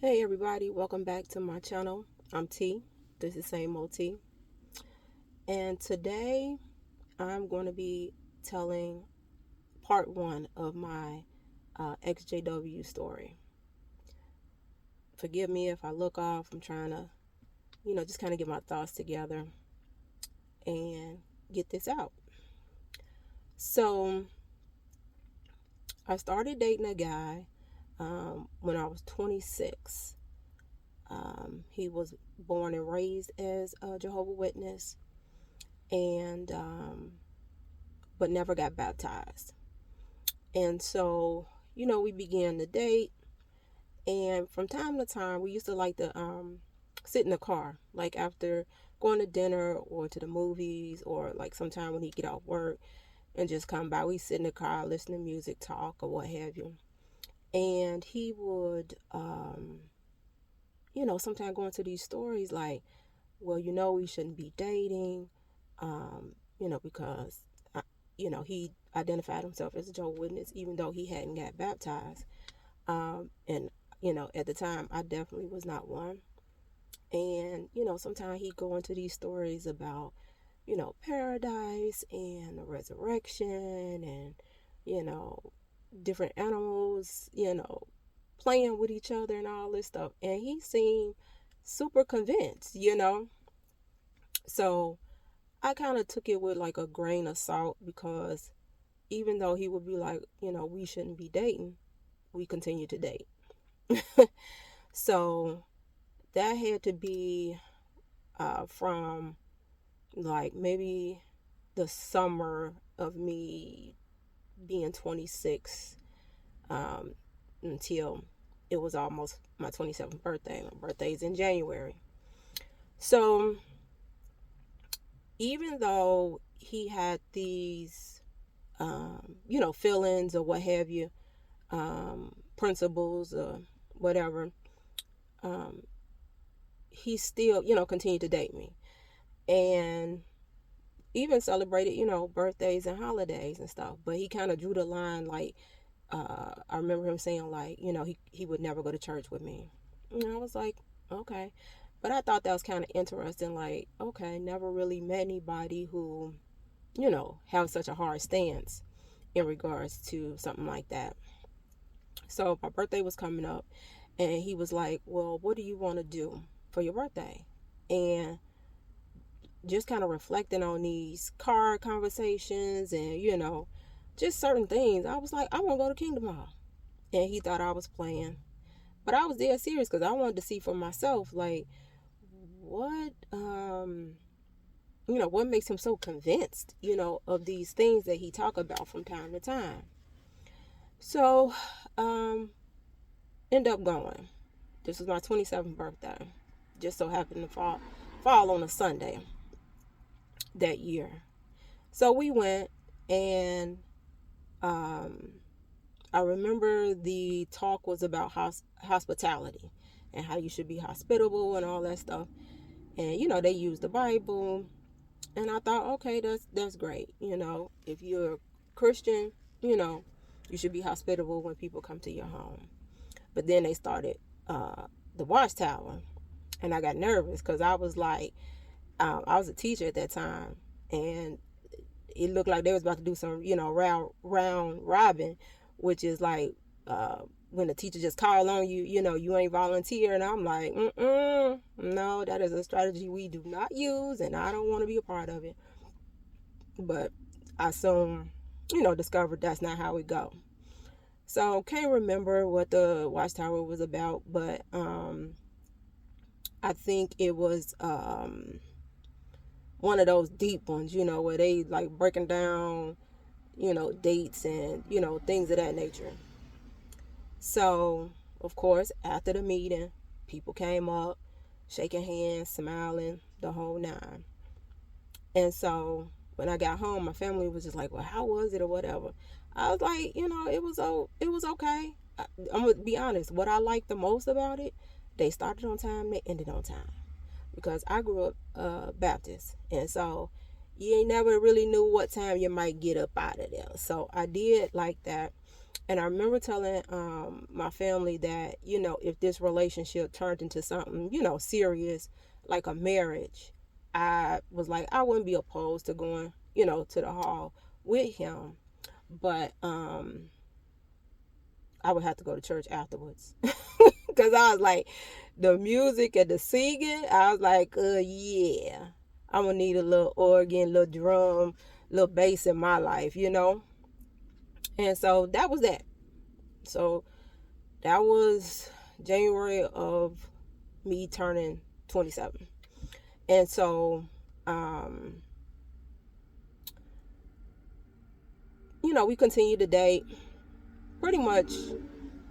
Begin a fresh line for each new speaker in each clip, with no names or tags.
Hey everybody, welcome back to my channel. I'm T. This is Same Old T. And today I'm going to be telling part one of my Exjw story. Forgive me if I look off. I'm trying to, just kind of get my thoughts together and get this out. So I started dating a guy when I was 26. He was born and raised as a Jehovah Witness, and but never got baptized. And so, we began to date, and from time to time, we used to like to sit in the car, like after going to dinner or to the movies, or like sometime when he get off work and just come by, we sit in the car, listen to music, talk, or what have you. And he would, sometimes go into these stories like, well, we shouldn't be dating, because, he identified himself as a Jehovah's Witness, even though he hadn't got baptized. And, at the time, I definitely was not one. And, sometimes he'd go into these stories about, paradise and the resurrection and, different animals, playing with each other and all this stuff. And he seemed super convinced. So I kind of took it with like a grain of salt, because even though he would be like, we shouldn't be dating, we continue to date. So that had to be from like maybe the summer of me being 26 until it was almost my 27th birthday. My birthday's in January. So even though he had these, feelings or what have you, principles or whatever, he still, continued to date me. And even celebrated, birthdays and holidays and stuff. But he kind of drew the line, like, I remember him saying, like, he would never go to church with me. And I was like, okay. But I thought that was kind of interesting, like, okay, never really met anybody who, have such a hard stance in regards to something like that. So my birthday was coming up, and he was like, well, what do you want to do for your birthday? And just kind of reflecting on these car conversations and, just certain things, I was like, I want to go to Kingdom Hall. And he thought I was playing. But I was dead serious, because I wanted to see for myself, like, what, what makes him so convinced, of these things that he talk about from time to time. So, end up going. This was my 27th birthday. Just so happened to fall on a Sunday that year. So we went, and I remember the talk was about hospitality and how you should be hospitable and all that stuff. And they used the Bible, and I thought, okay, that's great. If you're a Christian, you should be hospitable when people come to your home. But then they started the watchtower, and I got nervous, because I was like, I was a teacher at that time, and it looked like they was about to do some, round robin, which is like when the teacher just call on you, you ain't volunteer. And I'm like, no, that is a strategy we do not use, and I don't want to be a part of it. But I soon, discovered that's not how it go. So can't remember what the watchtower was about, but I think it was one of those deep ones, where they like breaking down, dates and, things of that nature. So, of course, after the meeting, people came up, shaking hands, smiling, the whole nine. And so when I got home, my family was just like, well, how was it or whatever. I was like, it was okay. I'm going to be honest. What I liked the most about it, they started on time, they ended on time. Because I grew up Baptist, and so you ain't never really knew what time you might get up out of there. So I did like that. And I remember telling my family that, if this relationship turned into something, serious, like a marriage, I was like, I wouldn't be opposed to going, to the hall with him. But I would have to go to church afterwards. Because I was like, the music and the singing, I was like, yeah, I'm going to need a little organ, little drum, little bass in my life, And so that was that. So that was January of me turning 27. And so, we continued to date pretty much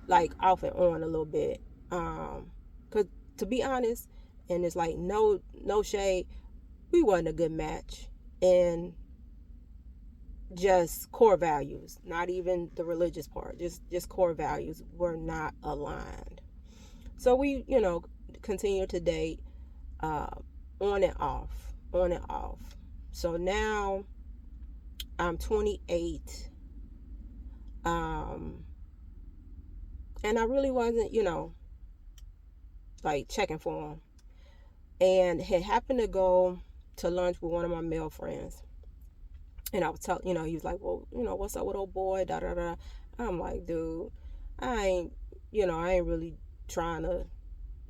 like off and on a little bit. Cause to be honest, and it's like no shade, we wasn't a good match. And just core values, not even the religious part, just core values were not aligned. So we, continued to date on and off. So now I'm 28. And I really wasn't, like checking for him. And had happened to go to lunch with one of my male friends. And I was telling, he was like, well, what's up with old boy, da da da. I'm like, dude, I ain't, I ain't really trying to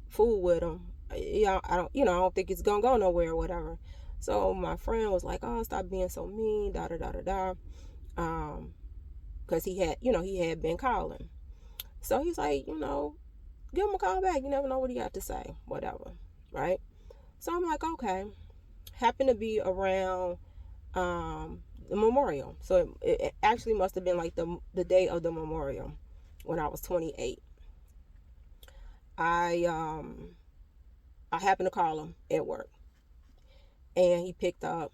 fool with him. Yeah, I don't think it's gonna go nowhere or whatever. So my friend was like, oh, stop being so mean, da da da da da. Because he had been calling. So he's like, give him a call back. You never know what he got to say, whatever, right? So I'm like, okay. Happened to be around the memorial. So it actually must have been like the day of the memorial when I was 28. I happened to call him at work, and he picked up.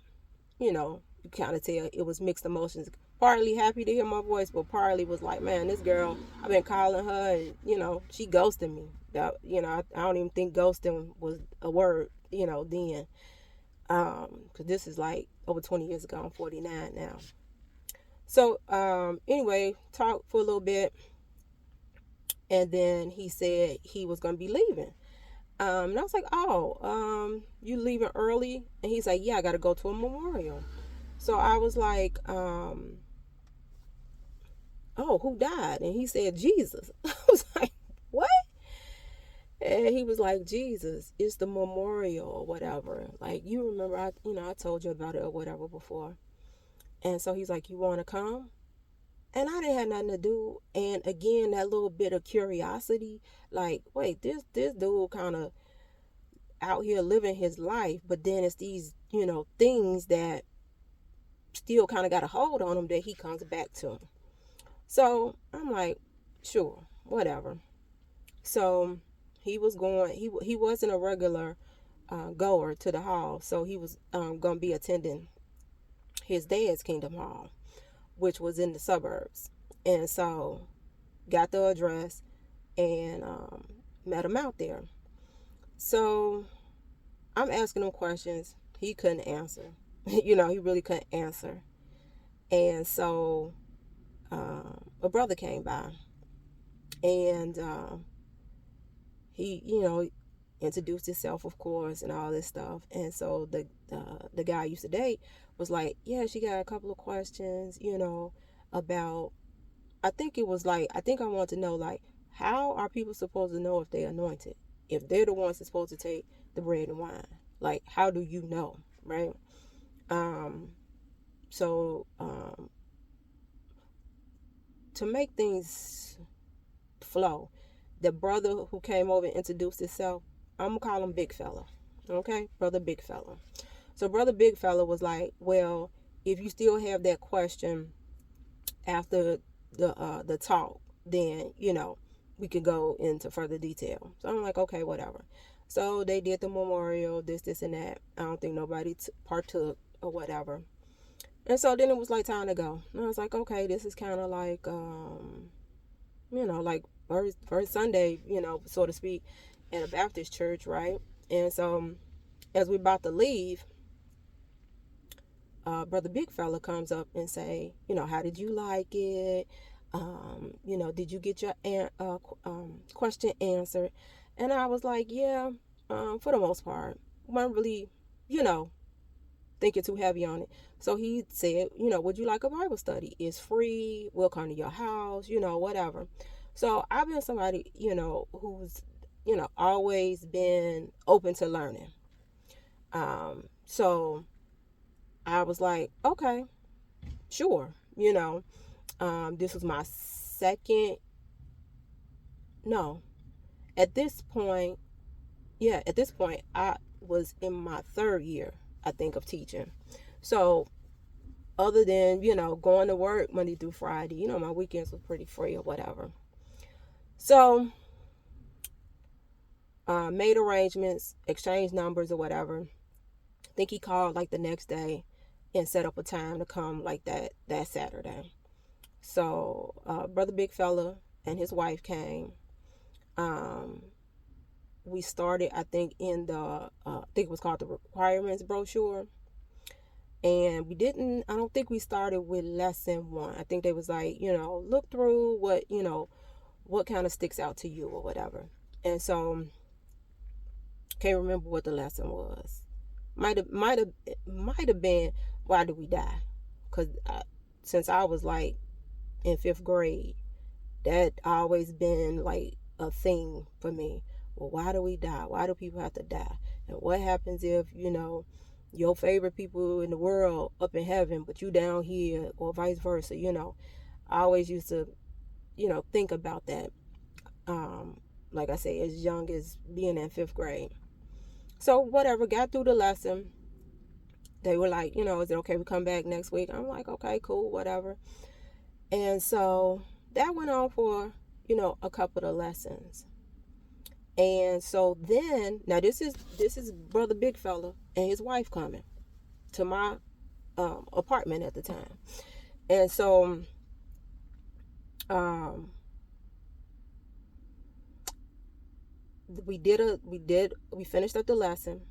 You kind of tell it was mixed emotions. Partly happy to hear my voice, but partly was like, man, this girl, I've been calling her, and she ghosted me. That I don't even think ghosting was a word, then. Because this is like over 20 years ago. I'm 49 now. So anyway, talked for a little bit, and then he said he was gonna be leaving. And I was like, oh, you leaving early? And he's like, yeah, I gotta go to a memorial. So I was like, oh, who died? And he said, Jesus. I was like, what? And he was like, Jesus, it's the memorial or whatever. Like, you remember, I told you about it or whatever before. And so he's like, you want to come? And I didn't have nothing to do. And again, that little bit of curiosity, like, wait, this dude kind of out here living his life, but then it's these, things that still kind of got a hold on him that he comes back to. So I'm like, sure, whatever. So he was going. He wasn't a regular goer to the hall, so he was going to be attending his dad's Kingdom Hall, which was in the suburbs. And so got the address and met him out there. So I'm asking him questions. He couldn't answer. He really couldn't answer. And so a brother came by, and he, introduced himself, of course, and all this stuff. And so the guy I used to date was like, yeah, she got a couple of questions, about. I think I want to know, like, how are people supposed to know if they're anointed? If they're the ones that's supposed to take the bread and wine, like, how do you know, right? So to make things flow, the brother who came over and introduced himself, I'm gonna call him Big Fella, okay, brother Big Fella. So brother Big Fella was like, well, if you still have that question after the talk, then we could go into further detail. So I'm like, okay, whatever. So they did the memorial, this and that. I don't think nobody partook or whatever. And so then it was like time to go. And I was like, okay, this is kind of like like first Sunday, so to speak, at a Baptist church, right? And so as we about to leave, brother Big Fella comes up and say, how did you like it? Did you get your question answered? And I was like, yeah, for the most part. I wasn't really, you know, thinking too heavy on it. So he said, would you like a Bible study? It's free. We'll come to your house, whatever. So I've been somebody, who's, always been open to learning. So I was like, okay, sure. This was my second, no, at this point, I was in my third year, I think, of teaching. So other than, going to work Monday through Friday, my weekends were pretty free or whatever. So made arrangements, exchanged numbers or whatever. I think he called like the next day and set up a time to come like that Saturday. So Brother Big Fella and his wife came. We started, I think, in the I think it was called the requirements brochure. And I don't think we started with lesson 1. I think they was like, look through what kind of sticks out to you or whatever. And so can't remember what the lesson was. Might have been, why do we die? Because since I was like in 5th grade, that always been like a thing for me. Well, why do we die? Why do people have to die? And what happens if, your favorite people in the world up in heaven, but you down here, or vice versa? I always used to, think about that. Like I say, as young as being in 5th grade. So whatever, got through the lesson. They were like, is it okay we come back next week? I'm like, okay, cool, whatever. And so that went on for, a couple of lessons. And so then, now this is Brother Big Fella and his wife coming to my apartment at the time. And so we finished up the lesson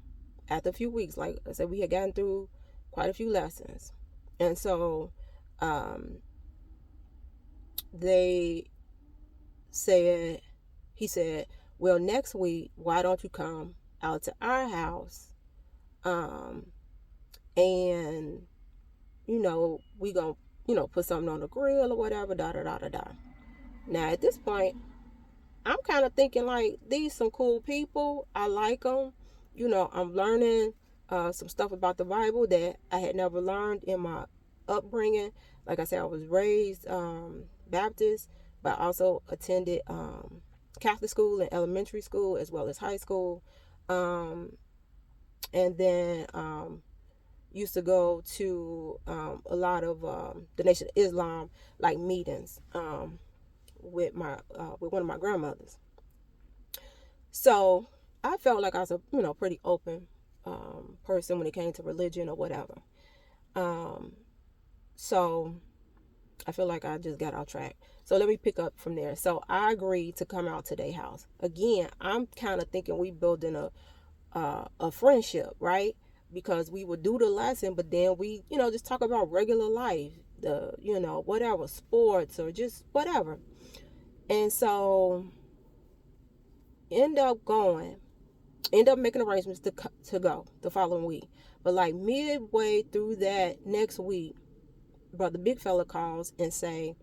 after a few weeks. Like I said, we had gotten through quite a few lessons. And so he said, well, next week, why don't you come out to our house? And, we gonna, put something on the grill or whatever, da da da da da. Now, at this point, I'm kind of thinking like, these some cool people. I like them. I'm learning some stuff about the Bible that I had never learned in my upbringing. Like I said, I was raised Baptist, but I also attended Catholic school and elementary school as well as high school. And then used to go to a lot of the Nation of Islam like meetings with one of my grandmothers. So I felt like I was a pretty open person when it came to religion or whatever. So I feel like I just got off track. So let me pick up from there. So I agreed to come out to their house. Again, I'm kind of thinking we building a friendship, right? Because we would do the lesson, but then we, just talk about regular life, the, whatever, sports or just whatever. And so end up making arrangements to go the following week. But like midway through that next week, Brother Big Fella calls and say,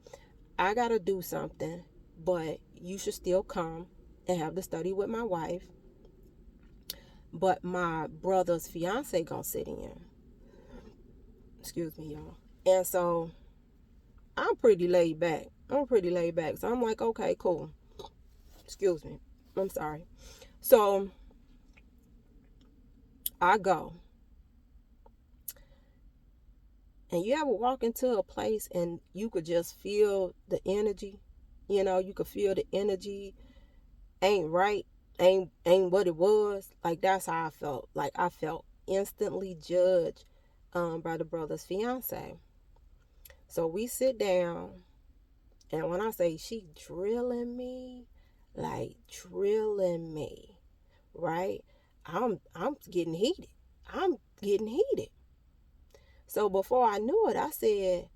I gotta do something, but you should still come and have the study with my wife. But my brother's fiance gonna sit in. Excuse me, y'all. And so I'm pretty laid back. So I'm like, okay, cool. Excuse me. I'm sorry. So I go. And you ever walk into a place and you could just feel the energy? You could feel the energy ain't right, ain't what it was. Like, that's how I felt. Like, I felt instantly judged by the brother's fiance. So we sit down, and when I say she drilling me, like drilling me, right? I'm getting heated. So before I knew it, I said,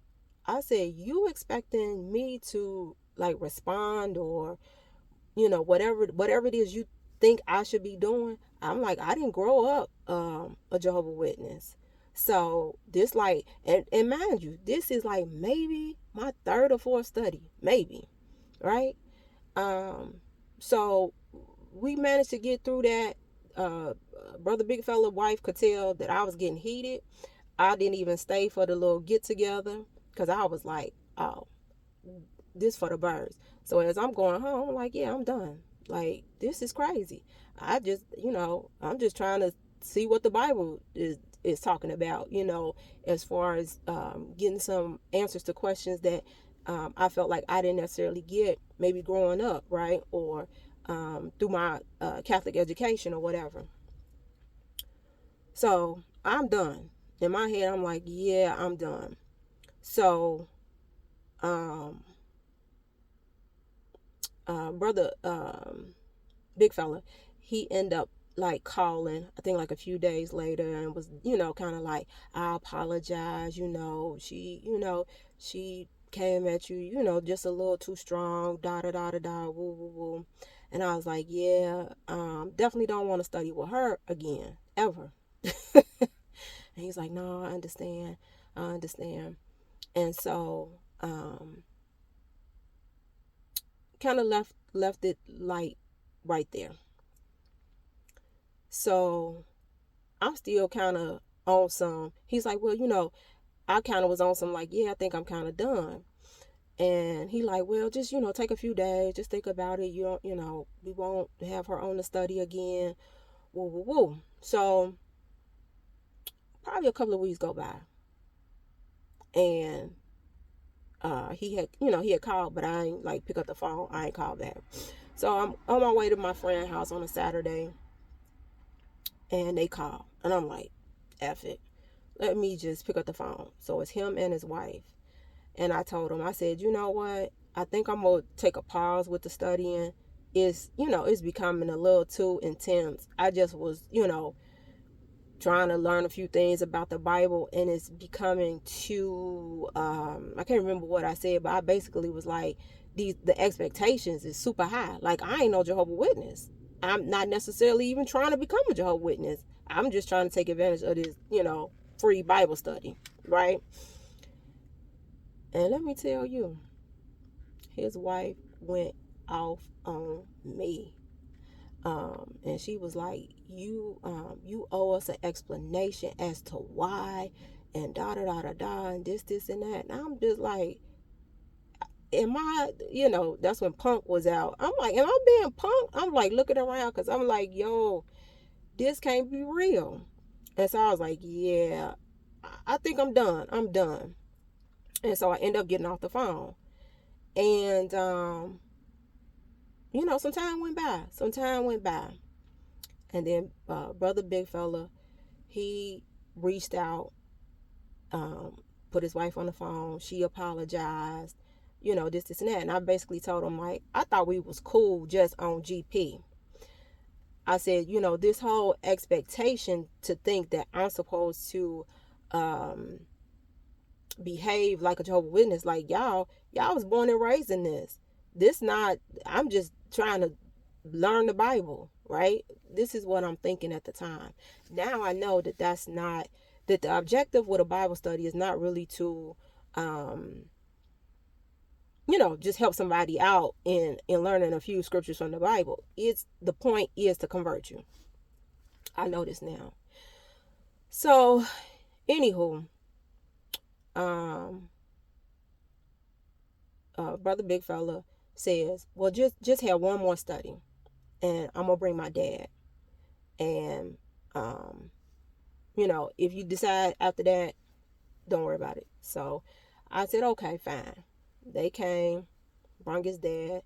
I said, you expecting me to like respond or, you know, whatever it is you think I should be doing. I'm like, I didn't grow up a Jehovah Witness. So this like, and mind you, this is like maybe my third or fourth study, maybe, right? Um, so we managed to get through that. Uh, Brother Big Fella wife could tell that I was getting heated. I didn't even stay for the little get together because I was like, oh, this for the birds. So as I'm going home, I'm like, yeah, I'm done. Like, this is crazy. I just, you know, I'm just trying to see what the Bible is talking about, you know, as far as getting some answers to questions that I felt like I didn't necessarily get maybe growing up, right? Or through my Catholic education or whatever. So I'm done. In my head, I'm like, yeah, I'm done. So, um, brother, big fella, he ended up like calling, I think like a few days later, and was, you know, kind of like, I apologize, she came at you, just a little too strong, da da da da da, woo woo woo. And I was like, yeah, definitely don't want to study with her again, ever. And he's like, no, I understand. And so, kind of left it like right there. So I'm still kind of on some. He's like, well, I kind of was on some like, yeah, I think I'm kind of done. And he like, well, just, take a few days, just think about it. You don't, we won't have her on the study again. Woo, woo, woo. So probably a couple of weeks go by. And he had called, but I ain't like pick up the phone. I ain't called back. So I'm on my way to my friend's house on a Saturday, and they call, and I'm like, F it, let me just pick up the phone. So it's him and his wife. And I told him, I said, you know what? I think I'm going to take a pause with the studying. It's becoming a little too intense. I just was, trying to learn a few things about the Bible, and it's becoming too, I can't remember what I said, but I basically was like, the expectations is super high. Like, I ain't no Jehovah Witness. I'm not necessarily even trying to become a Jehovah Witness. I'm just trying to take advantage of this, free Bible study, right? And let me tell you, his wife went off on me. And she was like, you owe us an explanation as to why, and da da da da da, and this and that. And I'm just like, am I, that's when Punk was out. I'm like, am I being punked? I'm like looking around because I'm like, yo, this can't be real. And so I was like, yeah, I think I'm done. I'm done. And so I end up getting off the phone. And, some time went by. And then Brother Big Fella, he reached out, put his wife on the phone. She apologized, this and that. And I basically told him, like, I thought we was cool just on GP. I said, this whole expectation to think that I'm supposed to behave like a Jehovah Witness, like y'all was born and raised in this. I'm just trying to learn the Bible, right? This is what I'm thinking at the time. Now I know that that the objective with a Bible study is not really to just help somebody out in learning a few scriptures from the Bible. The point is to convert you. I know this now. So, anywho, Brother Big Fella says, well, just have one more study, and I'm gonna bring my dad. And if you decide after that, don't worry about it. So I said, okay, fine. They came, brought his dad.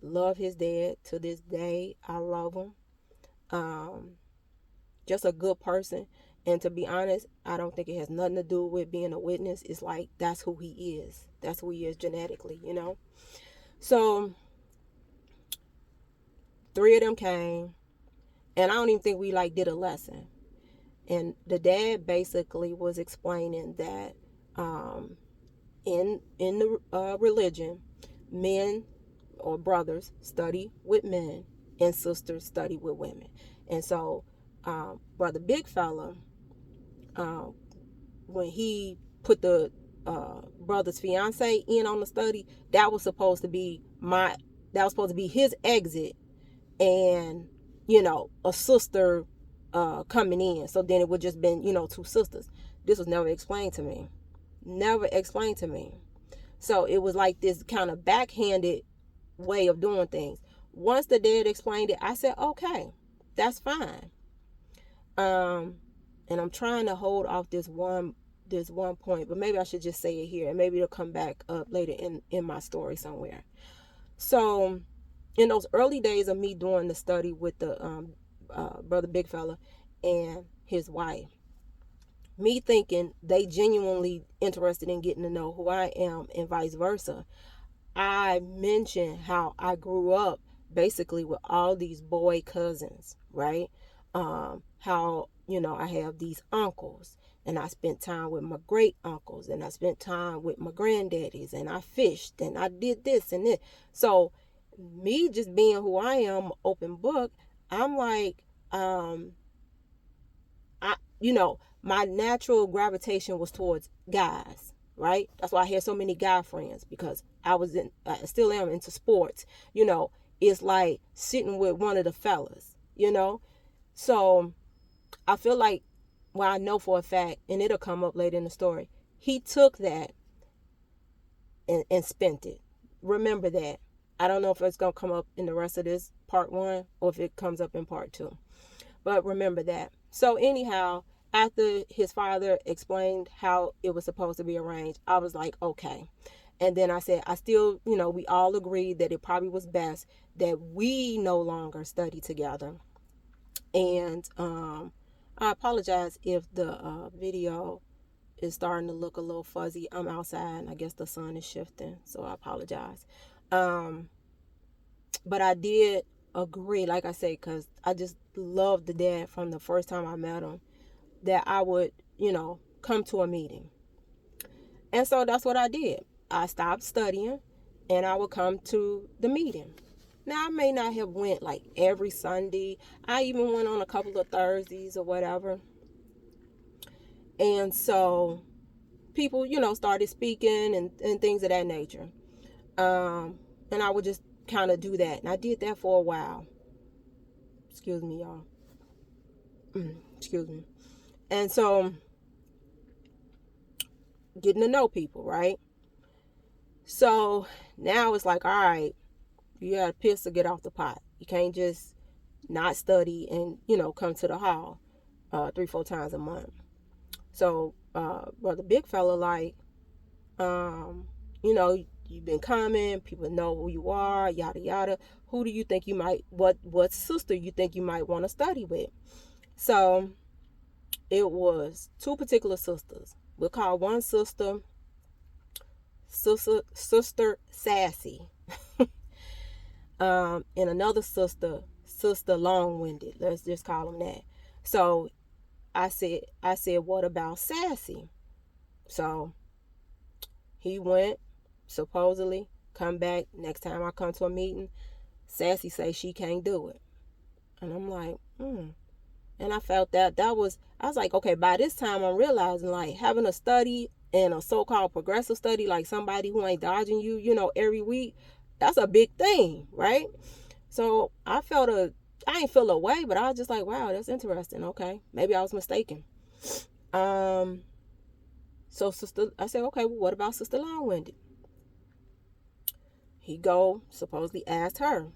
Love his dad to this day. I love him. Just a good person. And to be honest, I don't think it has nothing to do with being a witness. It's like, that's who he is. That's who he is genetically, So 3 of them came, and I don't even think we like did a lesson. And the dad basically was explaining that in the religion, men or brothers study with men and sisters study with women. And so brother big fella, um, when he put the brother's fiance in on the study, that was supposed to be his exit, and a sister coming in, so then it would just been two sisters. This was never explained to me, so it was like this kind of backhanded way of doing things. Once the dad explained it, I said, okay, that's fine. And I'm trying to hold off this one point, but maybe I should just say it here, and maybe it'll come back up later in my story somewhere. So in those early days of me doing the study with the brother big fella and his wife, me thinking they genuinely interested in getting to know who I am and vice versa, I mentioned how I grew up basically with all these boy cousins, right? How, I have these uncles, and I spent time with my great uncles, and I spent time with my granddaddies, and I fished, and I did this and this. So me just being who I am, open book, I'm like, my natural gravitation was towards guys, right? That's why I had so many guy friends, because I still am into sports. It's like sitting with one of the fellas, So I feel like, well, I know for a fact, and it'll come up later in the story, he took that and spent it. Remember that. I don't know if it's going to come up in the rest of this part 1 or if it comes up in part 2. But remember that. So anyhow, after his father explained how it was supposed to be arranged, I was like, okay. And then I said, I still, we all agreed that it probably was best that we no longer study together. And I apologize if the video is starting to look a little fuzzy. I'm outside, and I guess the sun is shifting, so I apologize. But I did agree, like I say, because I just loved the dad from the first time I met him, that I would, come to a meeting. And so that's what I did. I stopped studying, and I would come to the meeting. Now, I may not have went like every Sunday. I even went on a couple of Thursdays or whatever. And so people, started speaking and things of that nature. And I would just kind of do that. And I did that for a while. Excuse me, y'all. Excuse me. And so, getting to know people, right? So now it's like, all right, you got to piss or get off the pot. You can't just not study and, come to the hall 3-4 times a month. So, brother big fella, like, you've been coming, people know who you are, yada yada. Who do you think you might, what sister you think you might want to study with? So it was 2 particular sisters. We'll call one sister Sassy. And another sister Long-Winded. Let's just call them that. So I said, what about Sassy? So he went, supposedly, come back. Next time I come to a meeting, Sassy say she can't do it. And I'm like, And I felt I was like, okay, by this time I'm realizing, like, having a study and a so-called progressive study, like somebody who ain't dodging you, every week, that's a big thing, right? So I ain't feel a way, but I was just like, wow, that's interesting. Okay, maybe I was mistaken. So I said, okay, well, what about Sister Long-Winded? He supposedly asked her,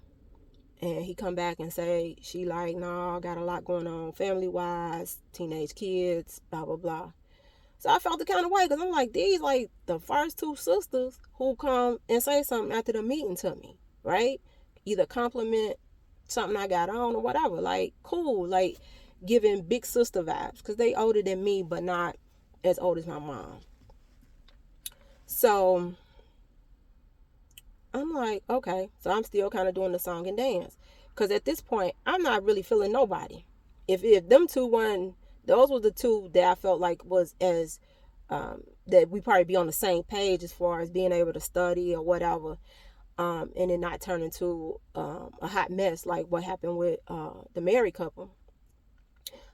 and he come back and say, she like, no, got a lot going on family-wise, teenage kids, blah, blah, blah. So I felt the kind of way, because I'm like, these like the first 2 sisters who come and say something after the meeting to me, right? Either compliment something I got on or whatever. Like, cool, like giving big sister vibes, because they older than me, but not as old as my mom. So I'm like, okay. So I'm still kind of doing the song and dance, because at this point, I'm not really feeling nobody. If them 2 those were the 2 that I felt like was as that we probably be on the same page as far as being able to study or whatever, and it not turn into a hot mess like what happened with the married couple.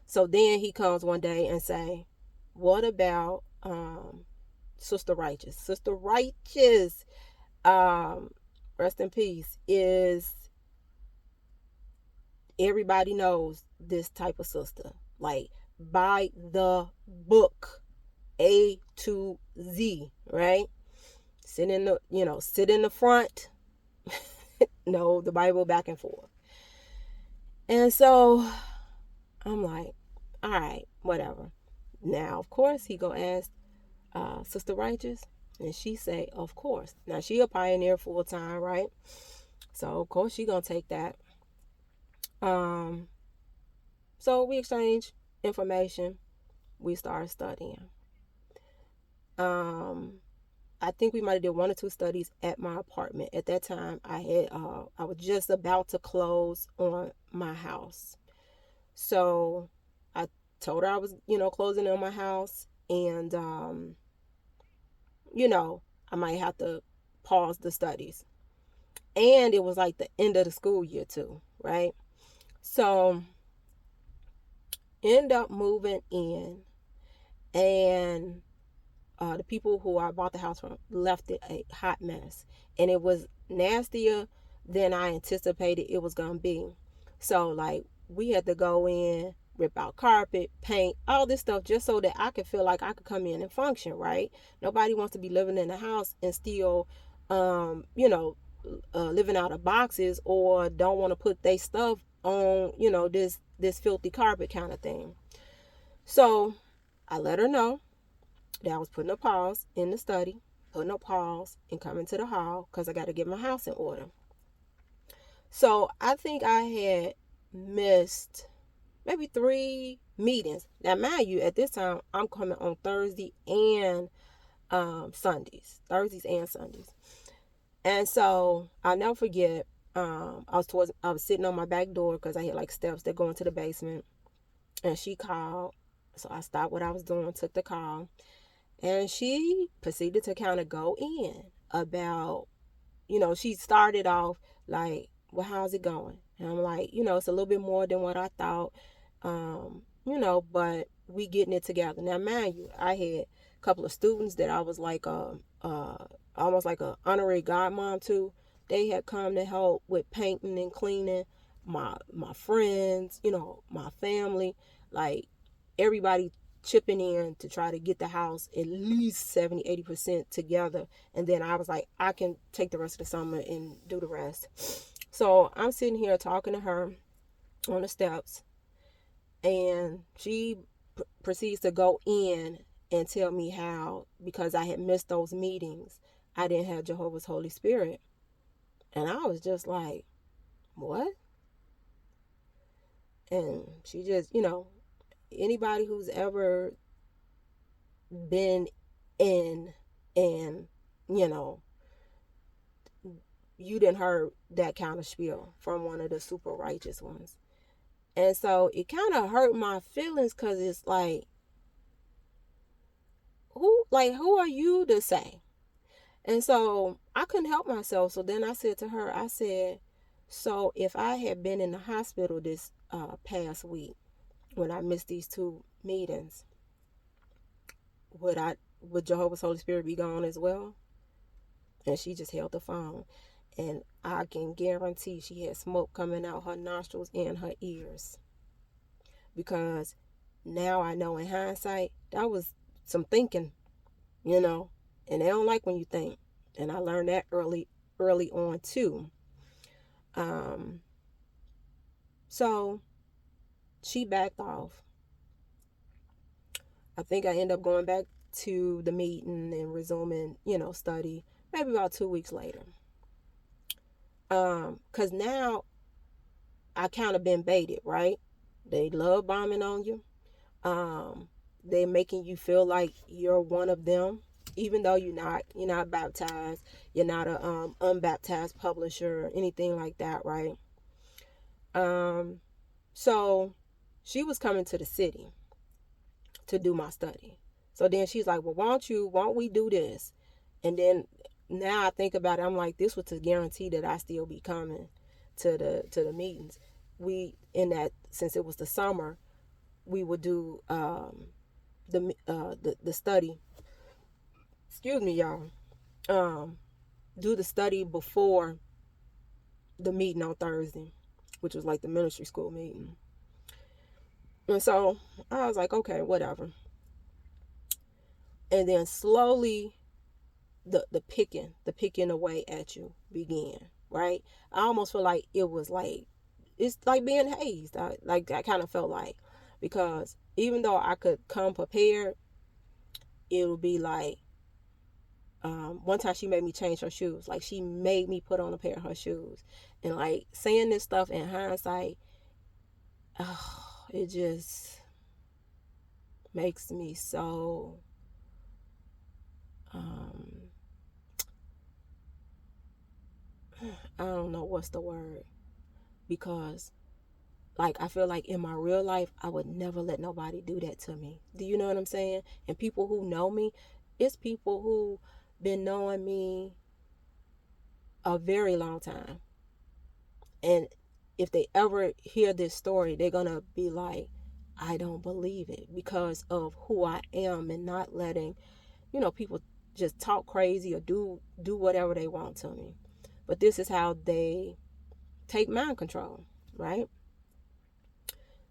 So then he comes one day and say, what about Sister Righteous? Sister Righteous, rest in peace, is, everybody knows this type of sister. Like, by the book, A to Z, right? Sit in the front, no, the Bible back and forth. And so I'm like, all right, whatever. Now, of course, he go ask Sister Righteous, and she say, of course. Now, she a pioneer full time, right? So, of course, she gonna take that. So we exchange information. We start studying. I think we might have did 1 or 2 studies at my apartment. At that time, I was just about to close on my house. So I told her I was, closing on my house, and I might have to pause the studies. And it was like the end of the school year too, right? So end up moving in, and the people who I bought the house from left it a hot mess, and it was nastier than I anticipated it was gonna be. So like, we had to go in, rip out carpet, paint, all this stuff, just so that I could feel like I could come in and function, right? Nobody wants to be living in a house and still living out of boxes, or don't want to put their stuff on this filthy carpet kind of thing. So I let her know that I was putting a pause in the study, putting a pause and coming to the hall because I got to get my house in order. So I think I had missed maybe 3 meetings. Now, mind you, at this time, I'm coming on Thursday and Sundays. Thursdays and Sundays. And so I'll never forget, I was sitting on my back door because I had like steps that go into the basement. And she called. So I stopped what I was doing, took the call. And she proceeded to kind of go in about, she started off like, well, how's it going? And I'm like, it's a little bit more than what I thought, but we getting it together. Now, mind you, I had a couple of students that I was like, almost like a honorary godmom to. They had come to help with painting and cleaning. My friends, my family, like everybody chipping in to try to get the house at least 70-80% together. And then I was like, I can take the rest of the summer and do the rest. So I'm sitting here talking to her on the steps, and she proceeds to go in and tell me how, because I had missed those meetings, I didn't have Jehovah's Holy Spirit. And I was just like, what? And she just, anybody who's ever been in, and you didn't heard that kind of spiel from one of the super righteous ones. And so it kind of hurt my feelings, because it's like, who are you to say? And so I couldn't help myself. So then I said to her, I said, so if I had been in the hospital this past week when I missed these 2 meetings, would Jehovah's Holy Spirit be gone as well? And she just held the phone, and I can guarantee she had smoke coming out her nostrils and her ears, because now I know in hindsight that was some thinking, and they don't like when you think, and I learned that early on too. So she backed off. I think I ended up going back to the meeting and resuming, study maybe about 2 weeks later. Because now I kind of been baited, right? They love bombing on you. They're making you feel like you're one of them, even though you're not baptized. You're not a unbaptized publisher or anything like that, right? So she was coming to the city to do my study. So then she's like, well, won't we do this? And then now I think about it, I'm like, this was to guarantee that I still be coming to the meetings. We in that, since it was the summer, we would do the study. Excuse me, y'all. Do the study before the meeting on Thursday, which was like the ministry school meeting. And so I was like, okay, whatever. And then slowly the picking away at you began, right? I almost feel like it was like, it's like being hazed. I kind of felt like, because even though I could come prepared, it would be like, one time she made me change her shoes. Like, she made me put on a pair of her shoes. And like, saying this stuff in hindsight, oh, it just makes me so I don't know what's the word, because like, I feel like in my real life I would never let nobody do that to me. Do you know what I'm saying? And people who know me, it's people who been knowing me a very long time. And if they ever hear this story, they're gonna be like, I don't believe it, because of who I am, and not letting, people just talk crazy or do whatever they want to me. But this is how they take mind control, right?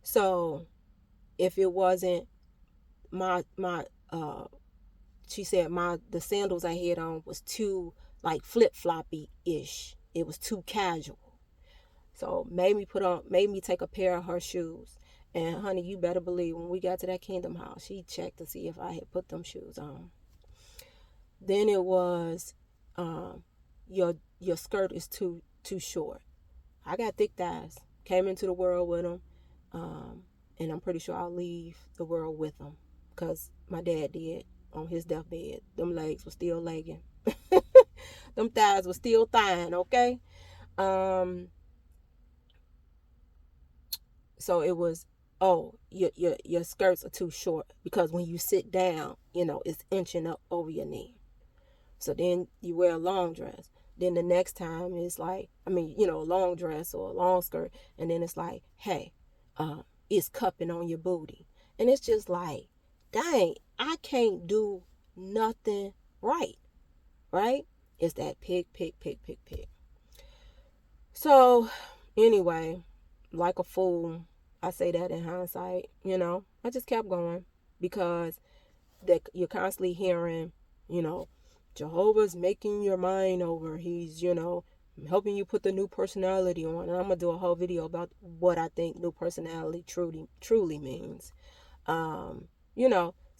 So if it wasn't my she said the sandals I had on was too like flip floppy ish. It was too casual. So made me take a pair of her shoes. And honey, you better believe when we got to that Kingdom House, she checked to see if I had put them shoes on. Then it was, your skirt is too short. I got thick thighs. Came into the world with them, and I'm pretty sure I'll leave the world with them, because my dad did on his deathbed. Them legs were still legging. Them thighs were still thighin', okay? So it was, oh, your skirts are too short, because when you sit down, it's inching up over your knee. So then you wear a long dress. Then the next time it's like, a long dress or a long skirt, and then it's like, hey, it's cupping on your booty. And it's just like, dang, I can't do nothing right. It's that pick. So anyway, like a fool, I say that in hindsight, I just kept going, because you're constantly hearing, Jehovah's making your mind over. He's, helping you put the new personality on. And I'm going to do a whole video about what I think new personality truly means. So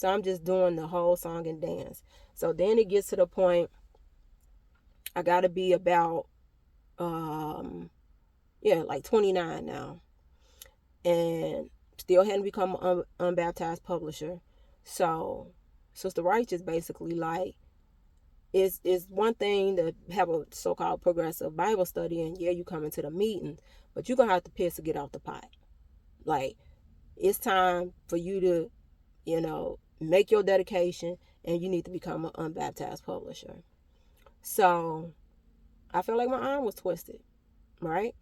I'm just doing the whole song and dance. So then it gets to the point, I got to be about, like 29 now. And still hadn't become an unbaptized publisher. So Sister Righteous basically like, it's one thing to have a so-called progressive Bible study, and yeah, you come into the meeting, but you're going to have to piss to get off the pot. Like, it's time for you to, make your dedication, and you need to become an unbaptized publisher. So I felt like my arm was twisted, right?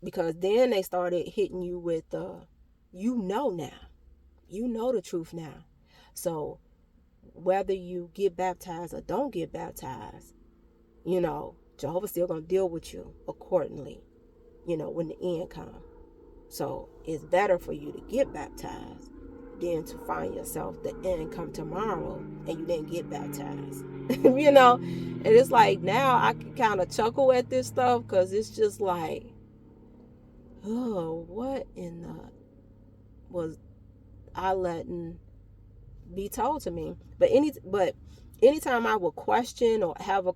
Because then they started hitting you with now. You know the truth now. So whether you get baptized or don't get baptized, Jehovah's still going to deal with you accordingly, when the end comes. So it's better for you to get baptized than to find yourself the end come tomorrow and you didn't get baptized. And it's like, now I can kind of chuckle at this stuff, because it's just like, oh, what in the was I letting be told to me? But anytime I would question or have a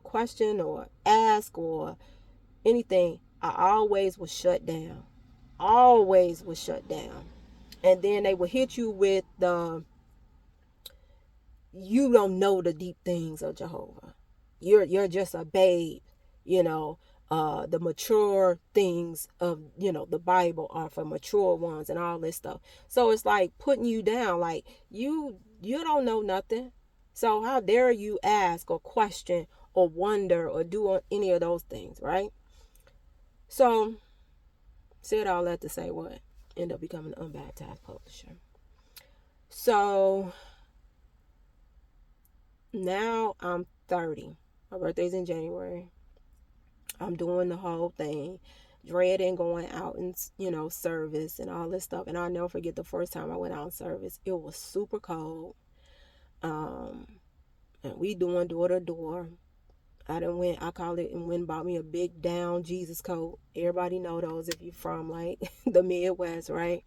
question or ask or anything, I always was shut down. And then they would hit you with you don't know the deep things of Jehovah. You're just a babe, the mature things of, the Bible are for mature ones and all this stuff. So it's like putting you down, like, you You don't know nothing. So how dare you ask or question or wonder or do any of those things, right? So, said all that to say what? End up becoming an unbaptized publisher. So, now I'm 30. My birthday's in January. I'm doing the whole thing, dreading going out and, service and all this stuff. And I'll never forget the first time I went out in service. It was super cold. And we doing door to door. I call it, and went and bought me a big down Jesus coat. Everybody know those if you're from like the Midwest, right?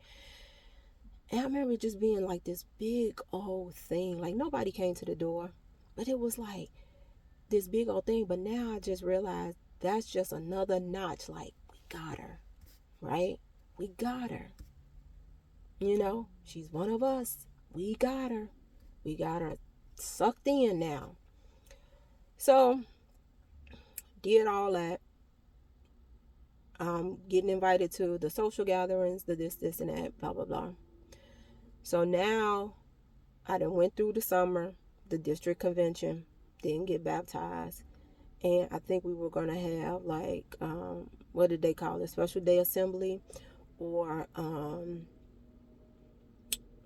And I remember just being like this big old thing. Like nobody came to the door, but it was like this big old thing. But now I just realized that's just another notch. Like we got her, right? We got her. She's one of us. We got her. We got her sucked in now. So did all that. Getting invited to the social gatherings, the this, and that, blah, blah, blah. So now I done went through the summer, the district convention, didn't get baptized. And I think we were going to have like, what did they call it? Special day assembly, or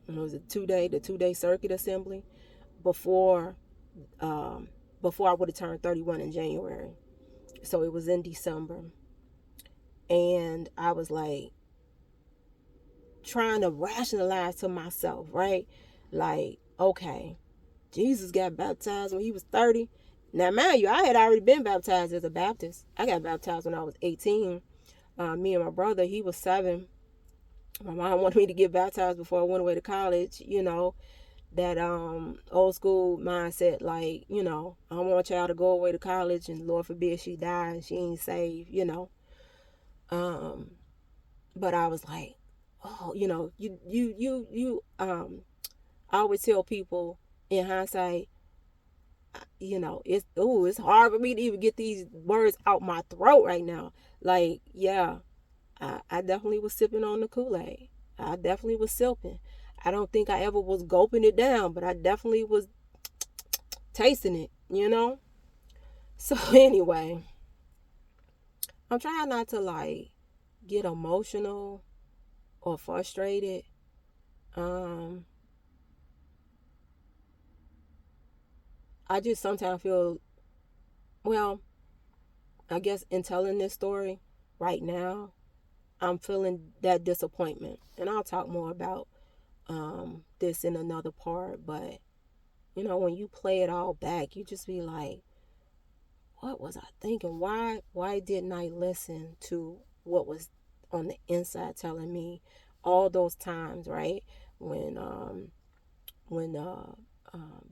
was it the 2-day circuit assembly before I would have turned 31 in January. So it was in December. And I was like trying to rationalize to myself, right? Like, okay, Jesus got baptized when he was 30. Now, mind you, I had already been baptized as a Baptist. I got baptized when I was 18. Me and my brother, he was 7. My mom wanted me to get baptized before I went away to college. That old school mindset, like, I don't want y'all to go away to college and Lord forbid she die and she ain't saved, but I was like, oh, I always tell people in hindsight, it's hard for me to even get these words out my throat right now. Like, yeah, I definitely was sipping on the Kool-Aid. I definitely was sipping. I don't think I ever was gulping it down, but I definitely was tasting it, So anyway, I'm trying not to like get emotional or frustrated. I just sometimes feel, well, I guess in telling this story right now, I'm feeling that disappointment. And I'll talk more about this in another part. But, when you play it all back, you just be like, what was I thinking? Why didn't I listen to what was on the inside telling me all those times, right? When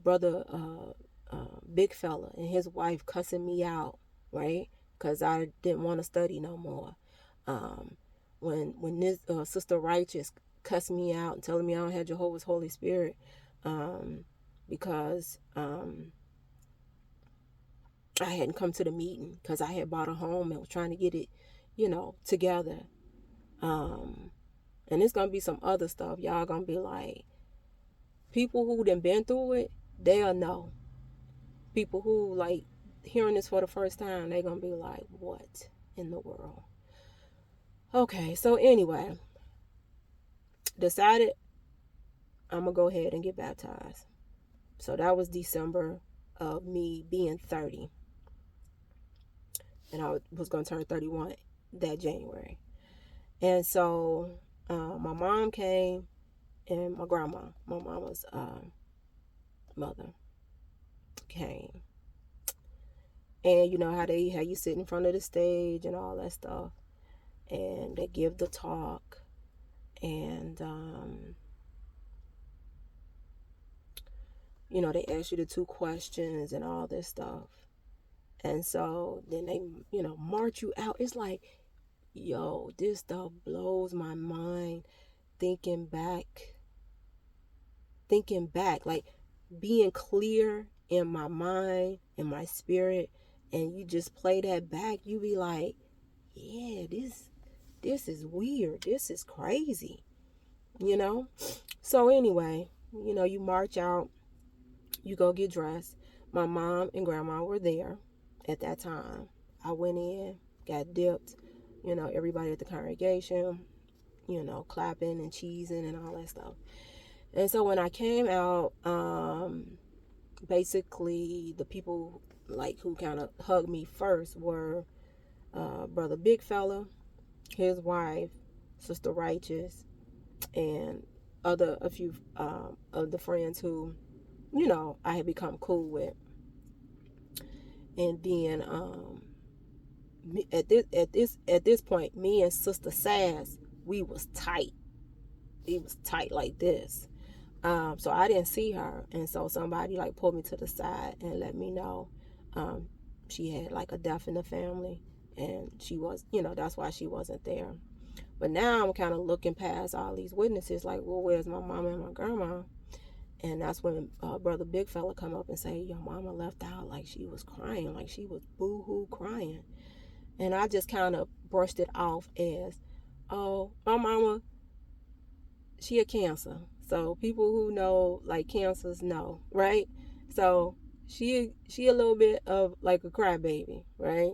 brother big fella and his wife cussing me out, right? Because I didn't want to study no more. When this sister righteous cussed me out and telling me I don't have Jehovah's Holy Spirit, because I hadn't come to the meeting because I had bought a home and was trying to get it, together. And it's gonna be some other stuff. Y'all gonna be like, people who done been through it, they'll know. People who like hearing this for the first time, they gonna be like, what in the world? Okay, so anyway, decided I'm gonna go ahead and get baptized. So that was December of me being 30. And I was gonna turn 31 that January. And so my mom came and my grandma, my mama's mother, came. And you know how you sit in front of the stage and all that stuff, and they give the talk, and they ask you the 2 questions and all this stuff. And so then they march you out. It's like, yo, this stuff blows my mind, thinking back, like being clear in my mind, in my spirit, and you just play that back, you be like, yeah, this is weird, this is crazy, So anyway, You know, you march out, you go get dressed. My mom and grandma were there at that time. I went in, got dipped, you know, everybody at the congregation, you know, clapping and cheesing and all that stuff. And so when I came out, basically the people like who kind of hugged me first were Brother Big Fella, his wife, Sister Righteous, and a few of the friends who, you know, I had become cool with. And then at this point, me and Sister Sass, we was tight. We was tight like this. So I didn't see her, and so somebody like pulled me to the side and let me know she had like a death in the family, and she was, you know, that's why she wasn't there. But now I'm kind of looking past all these witnesses, like, well, where's my mama and my grandma? And that's when Brother Big Fella come up and say, your mama left out, like she was crying, like she was boo-hoo crying. And I just kind of brushed it off as, oh, my mama, she a cancer. So people who know like cancers know, right? So she a little bit of like a crybaby, right?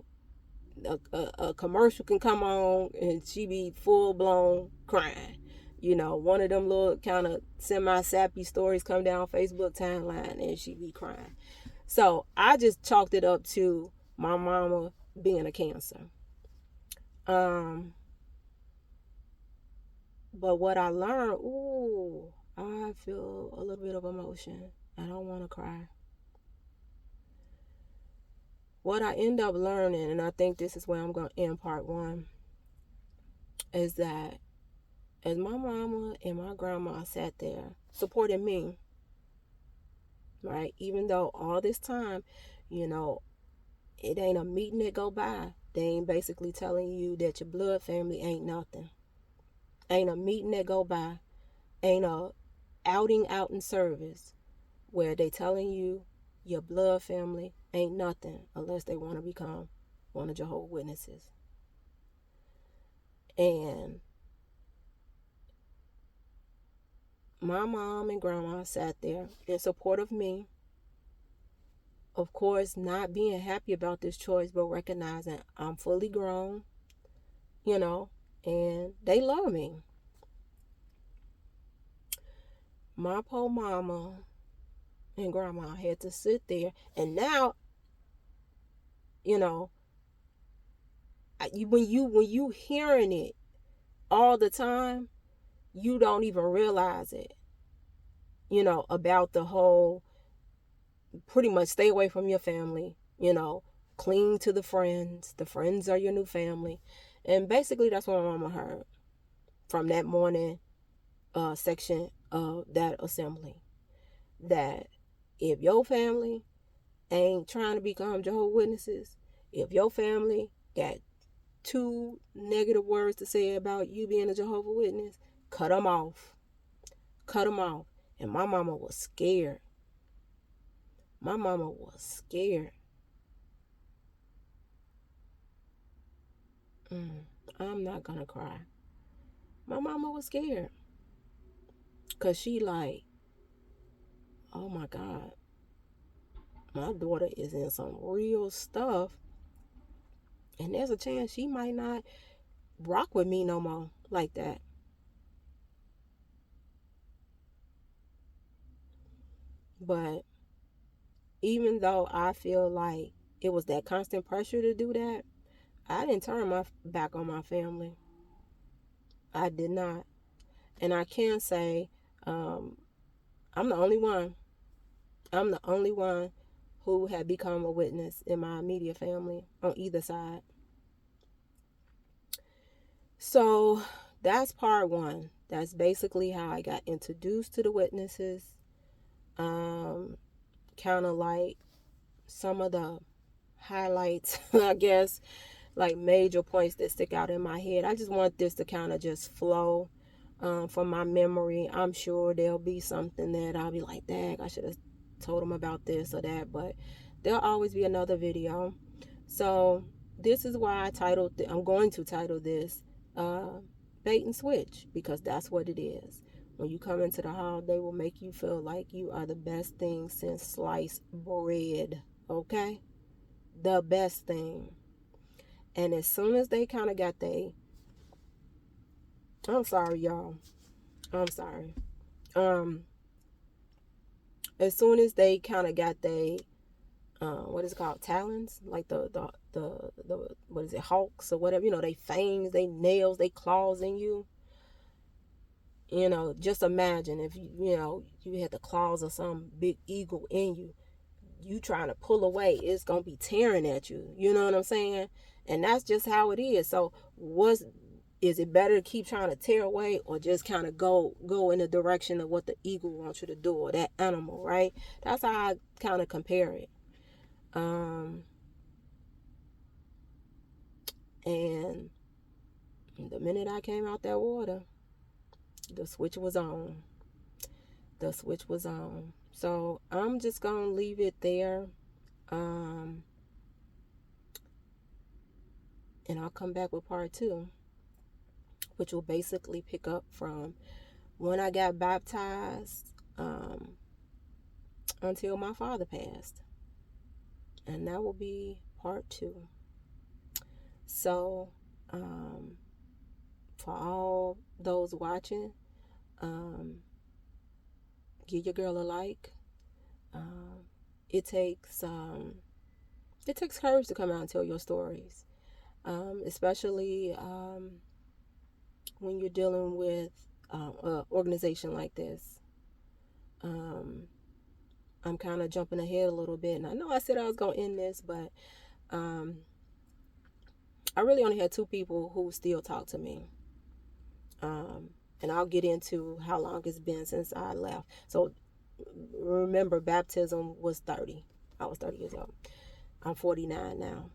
A commercial can come on and she be full blown crying. You know, one of them little kind of semi sappy stories come down Facebook timeline and she be crying. So I just chalked it up to my mama being a cancer. But what I learned, ooh, I feel a little bit of emotion. I don't want to cry. What I end up learning, and I think this is where I'm going to end part one, is that as my mama and my grandma sat there supporting me, right, even though all this time, you know, it ain't a meeting that go by. They ain't basically telling you that your blood family ain't nothing. Ain't a meeting that go by. Ain't a outing out in service where they telling you your blood family ain't nothing unless they want to become one of Jehovah's Witnesses. And my mom and grandma sat there in support of me, of course not being happy about this choice, but recognizing I'm fully grown, you know, and they love me. My poor mama and grandma had to sit there, and now, you know, when you hearing it all the time, you don't even realize it, you know, about the whole pretty much stay away from your family, you know, cling to the friends are your new family. And basically that's what my mama heard from that morning section of that assembly, that if your family ain't trying to become Jehovah's Witnesses, if your family got two negative words to say about you being a Jehovah's Witness, cut them off. Cut them off. And my mama was scared. My mama was scared. I'm not gonna cry. My mama was scared. Cause she like, oh my God, my daughter is in some real stuff. And there's a chance she might not rock with me no more like that. But even though I feel like it was that constant pressure to do that, I didn't turn my back on my family. I did not. And I can say I'm the only one. I'm the only one who had become a witness in my immediate family on either side. So that's part one. That's basically how I got introduced to the witnesses. Kind of like some of the highlights, I guess, like major points that stick out in my head. I just want this to kind of just flow from my memory. I'm sure there'll be something that I'll be like, dang, I should have told them about this or that, but there'll always be another video. So this is why I'm going to title this Bait and Switch, because that's what it is. When you come into the hall, they will make you feel like you are the best thing since sliced bread. Okay? The best thing. And as soon as they kind of got I'm sorry, y'all. I'm sorry. As soon as they kind of got what is it called, talons, like the what is it, hawks or whatever, they fangs, they nails, they claws in you. Just imagine if you had the claws of some big eagle in you. You trying to pull away, it's gonna be tearing at you. You know what I'm saying? And that's just how it is. So is it better to keep trying to tear away, or just kind of go in the direction of what the eagle wants you to do, or that animal, right? That's how I kind of compare it. And the minute I came out that water, the switch was on. So I'm just gonna leave it there. And I'll come back with part 2, which will basically pick up from when I got baptized until my father passed. And that will be part 2. So for all those watching, give your girl a like. It takes courage to come out and tell your stories, especially when you're dealing with an organization like this. I'm kind of jumping ahead a little bit, and I know I said I was going to end this, but I really only had 2 people who still talk to me. And I'll get into how long it's been since I left. So remember, baptism was 30. I was 30 years old. I'm 49 now.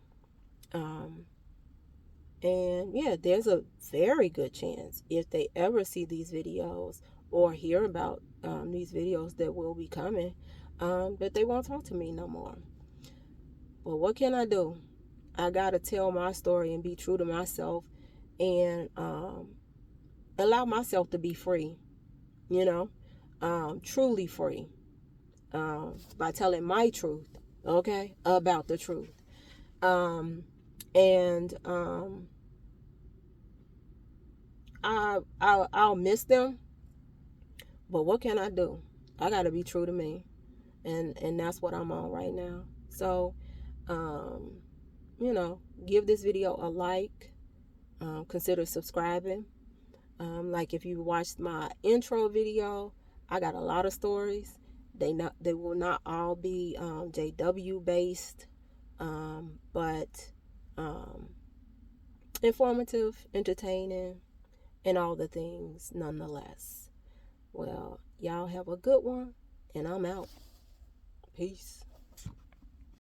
And yeah, there's a very good chance if they ever see these videos or hear about these videos that will be coming, that they won't talk to me no more. But what can I do? I gotta tell my story and be true to myself, and allow myself to be free, truly free, by telling my truth, okay, about the truth. And I'll miss them, but what can I do? I gotta be true to me, and that's what I'm on right now. So, give this video a like. Consider subscribing. Like if you watched my intro video, I got a lot of stories. They will not all be JW based, but informative, entertaining, and all the things nonetheless. Well, y'all have a good one, and I'm out. Peace.